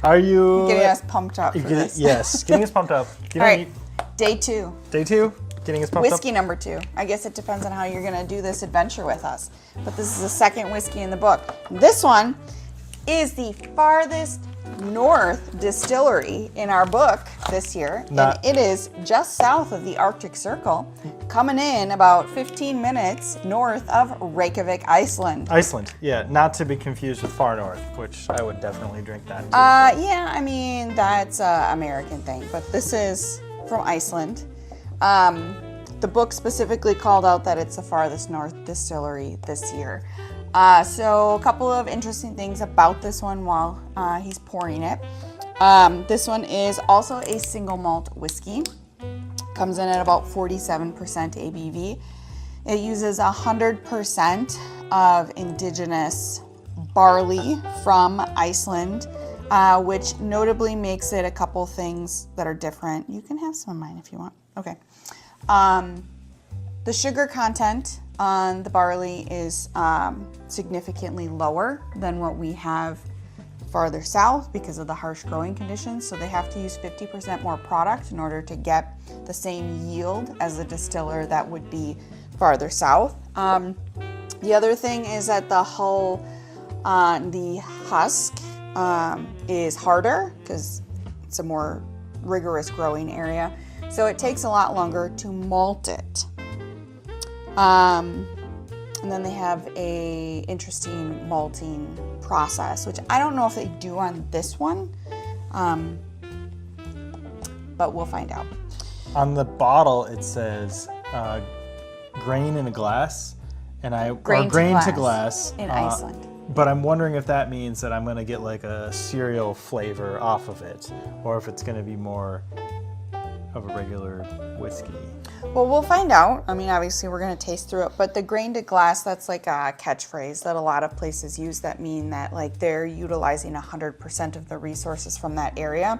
Are you getting us pumped up for this? Yes, getting us pumped up. All right, day 2. Day 2, getting us pumped Whiskey up. number 2. I guess it depends on how you're going to do this adventure with us. But this is the second whiskey in the book. This one is the farthest north distillery in our book this year. And it is just south of the Arctic Circle, coming in about 15 minutes north of Reykjavik, Iceland. Iceland, yeah, not to be confused with far north, which I would definitely drink that too. Yeah, I mean, that's an American thing, but this is from Iceland. The book specifically called out that it's the farthest north distillery this year. So a couple of interesting things about this one while he's pouring it. This one is also a single malt whiskey. Comes in at about 47% ABV. It uses 100% of indigenous barley from Iceland, which notably makes it a couple things that are different. You can have some of mine if you want. Okay. The sugar content on the barley is significantly lower than what we have farther south because of the harsh growing conditions. So they have to use 50% more product in order to get the same yield as a distiller that would be farther south. The other thing is that the hull on the husk is harder because it's a more rigorous growing area. So it takes a lot longer to malt it. And then they have a interesting malting process, which I don't know if they do on this one, but we'll find out. On the bottle, it says grain in a glass, grain to glass in Iceland. But I'm wondering if that means that I'm going to get like a cereal flavor off of it, or if it's going to be more of a regular whiskey. Well, we'll find out. I mean, obviously we're going to taste through it, but the grain to glass, that's like a catchphrase that a lot of places use that mean that like they're utilizing 100% of the resources from that area.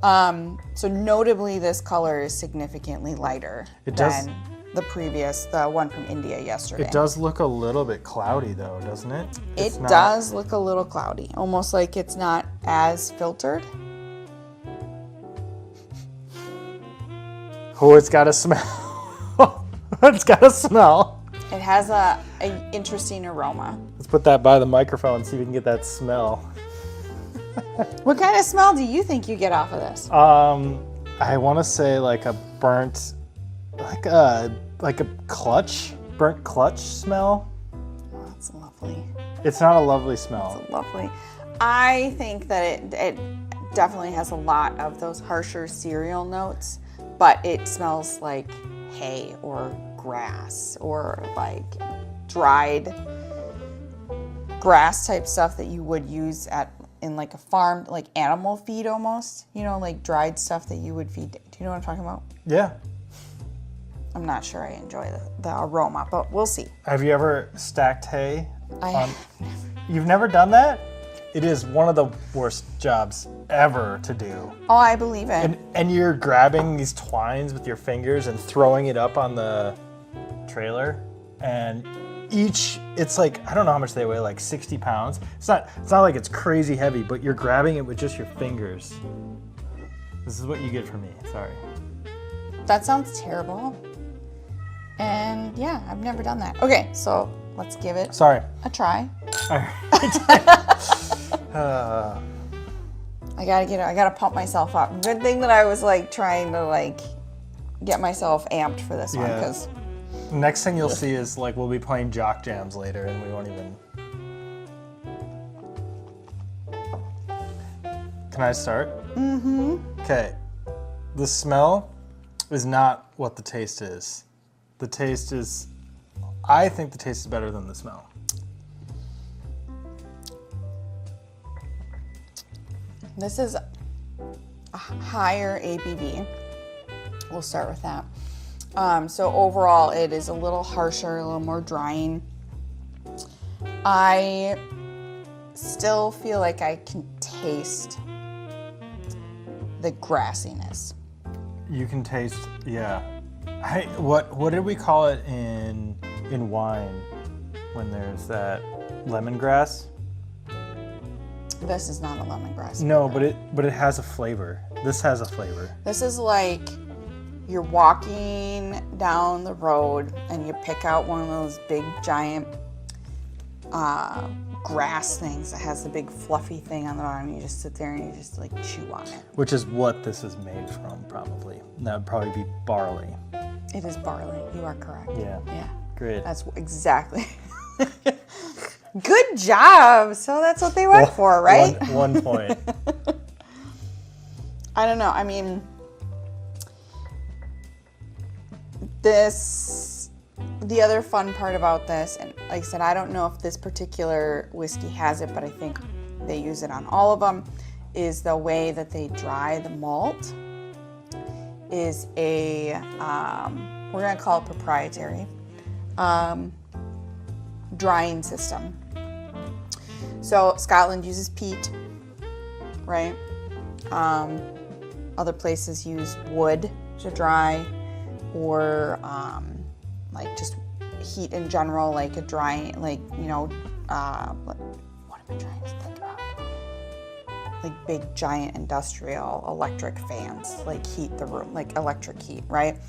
So notably this color is significantly lighter than the one from India yesterday. It does look a little bit cloudy though, doesn't it? It does look a little cloudy, almost like it's not as filtered. Oh, it's got a smell. It's got a smell. It has an interesting aroma. Let's put that by the microphone and see if we can get that smell. What kind of smell do you think you get off of this? I want to say like a burnt, like a burnt clutch smell. Oh, that's lovely. It's not a lovely smell. It's lovely. I think that it definitely has a lot of those harsher cereal notes, but it smells like hay or grass or like dried grass type stuff that you would use in like a farm, like animal feed almost, you know, like dried stuff that you would feed. Do you know what I'm talking about? Yeah. I'm not sure I enjoy the aroma, but we'll see. Have you ever stacked hay? I have never. You've never done that? It is one of the worst jobs ever to do. Oh, I believe it. And you're grabbing these twines with your fingers and throwing it up on the trailer, and it's like, I don't know how much they weigh, like 60 pounds. It's not like it's crazy heavy, but you're grabbing it with just your fingers. This is what you get from me, sorry. That sounds terrible. And yeah, I've never done that. Okay, so let's give it a try. All right. I gotta pump myself up. Good thing that I was like trying to like get myself amped for this one, because next thing you'll see is like we'll be playing jock jams later and we won't even. Can I start? Mm-hmm. Okay. The smell is not what the taste is. I think the taste is better than the smell. This is a higher ABV. We'll start with that. So overall, it is a little harsher, a little more drying. I still feel like I can taste the grassiness. You can taste, yeah. What did we call it in wine when there's that lemongrass? This is not a lemongrass. No, but it has a flavor. This has a flavor. This is like you're walking down the road and you pick out one of those big giant grass things that has the big fluffy thing on the bottom. You just sit there and you just like chew on it. Which is what this is made from, probably. That would probably be barley. It is barley. You are correct. Yeah. Yeah. Great. That's exactly. Good job. So that's what they went for, right? 1 point. I don't know. I mean, the other fun part about this, and like I said, I don't know if this particular whiskey has it, but I think they use it on all of them, is the way that they dry the malt is a, we're going to call it proprietary, drying system. So Scotland uses peat, right? Other places use wood to dry, or like just heat in general, like a drying, like, you know, what am I trying to think about? Like big giant industrial electric fans, like heat the room, like electric heat, right?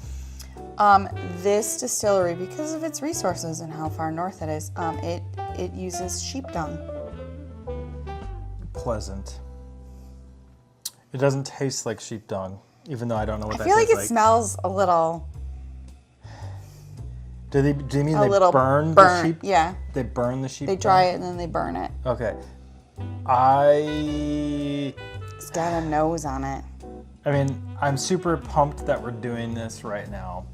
This distillery, because of its resources and how far north it is, it uses sheep dung. Pleasant. It doesn't taste like sheep dung, even though I don't know what that I feel tastes like it smells a little. Do you mean they burn the sheep? Yeah. They burn the sheep? They dry it and then they burn it. Okay. It's got a nose on it. I mean, I'm super pumped that we're doing this right now.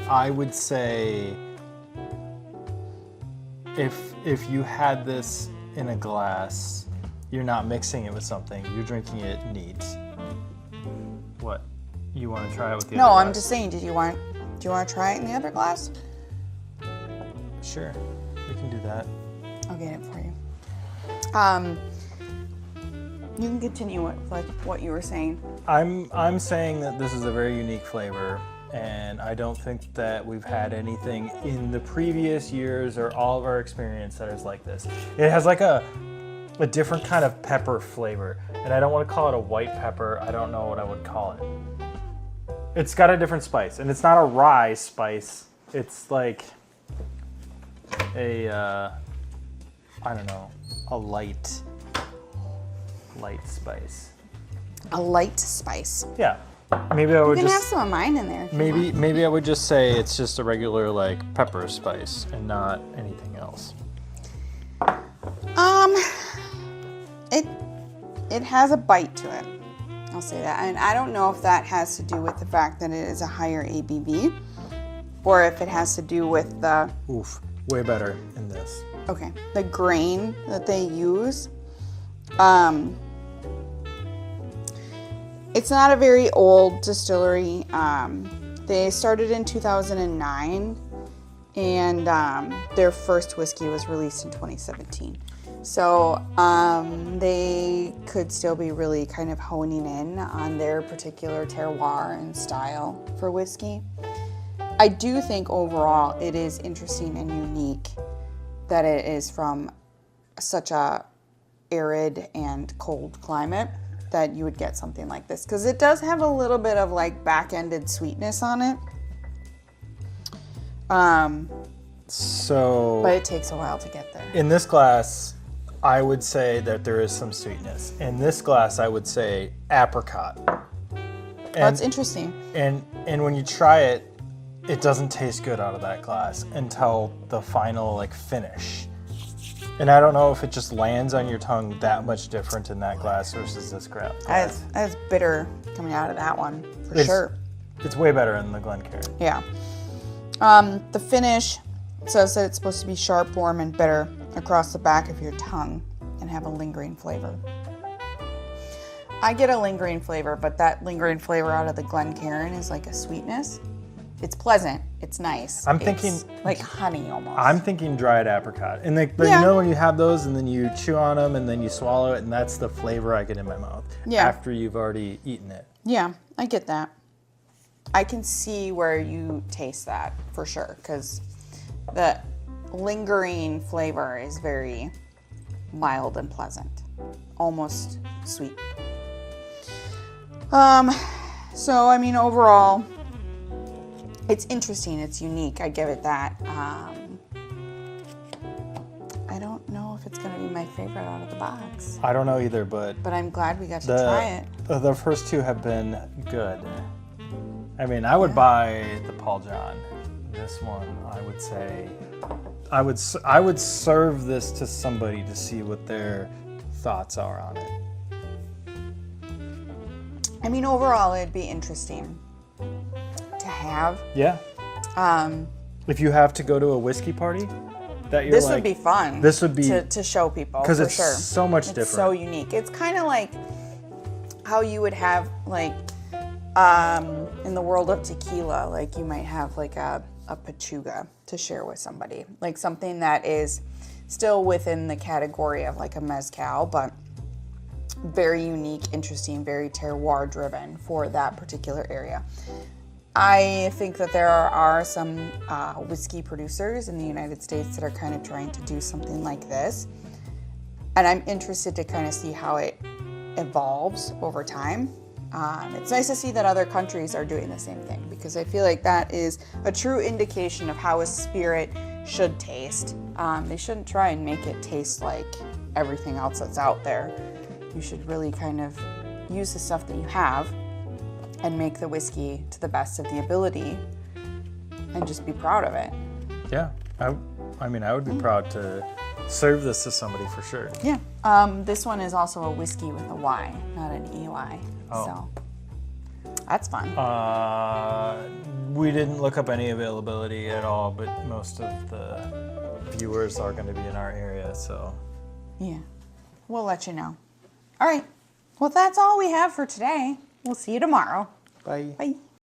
I would say if you had this in a glass, you're not mixing it with something. You're drinking it neat. What? You want to try it with the other No, glass? I'm just saying, do you want to try it in the other glass? Sure. We can do that. I'll get it for you. You can continue what you were saying. I'm saying that this is a very unique flavor, and I don't think that we've had anything in the previous years or all of our experience that is like this. It has like a different kind of pepper flavor, and I don't want to call it a white pepper. I don't know what I would call it. It's got a different spice, and it's not a rye spice. It's like a, I don't know, a light spice. A light spice. Yeah. Maybe I would You can have just some of mine in there. maybe I would just say it's just a regular like pepper spice and not anything else. It has a bite to it. I'll say that. And I don't know if that has to do with the fact that it is a higher ABV or if it has to do with the Oof, way better in this. okay, the grain that they use. It's not a very old distillery. They started in 2009 and their first whiskey was released in 2017. So they could still be really kind of honing in on their particular terroir and style for whiskey. I do think overall it is interesting and unique that it is from such a arid and cold climate that you would get something like this, because it does have a little bit of like back-ended sweetness on it. So But it takes a while to get there. in this glass, I would say that there is some sweetness. In this glass, I would say apricot. That's interesting. And when you try it, it doesn't taste good out of that glass until the final like finish. And I don't know if it just lands on your tongue that much different in that glass versus this glass. That's bitter coming out of that one, for sure. It's way better in the Glencairn. Yeah. The finish says that it's supposed to be sharp, warm, and bitter across the back of your tongue and have a lingering flavor. I get a lingering flavor, but that lingering flavor out of the Glencairn is like a sweetness. It's pleasant. It's nice. I'm thinking it's like honey almost. I'm thinking dried apricot. And like, Yeah. you know when you have those and then you chew on them and then you swallow it and that's the flavor I get in my mouth after you've already eaten it. Yeah, I get that. I can see where you taste that for sure, because the lingering flavor is very mild and pleasant, almost sweet. So I mean, overall, it's interesting. It's unique. I give it that. I don't know if it's going to be my favorite out of the box, I don't know either, but I'm glad we got to try it. the first two have been good. I mean, I would buy the Paul John. This one, I would say, I would serve this to somebody to see what their thoughts are on it. I mean, overall, it'd be interesting to have. Yeah. If you have to go to a whiskey party, that you're This like, would be fun. This would be to show people, because for it's sure. so much It's different. so unique. It's kind of like how you would have like in the world of tequila, like you might have like a pechuga to share with somebody, like something that is still within the category of like a mezcal, but very unique, interesting, very terroir driven for that particular area. I think that there are some whiskey producers in the United States that are kind of trying to do something like this. And I'm interested to kind of see how it evolves over time. It's nice to see that other countries are doing the same thing, because I feel like that is a true indication of how a spirit should taste. They shouldn't try and make it taste like everything else that's out there. You should really kind of use the stuff that you have and make the whiskey to the best of the ability and just be proud of it. Yeah. I mean, I would be proud to serve this to somebody for sure. Yeah. This one is also a whiskey with a Y, not an EY. Oh. So that's fun. We didn't look up any availability at all, but most of the viewers are going to be in our area, so. Yeah. We'll let you know. All right. Well, that's all we have for today. We'll see you tomorrow. Bye. Bye.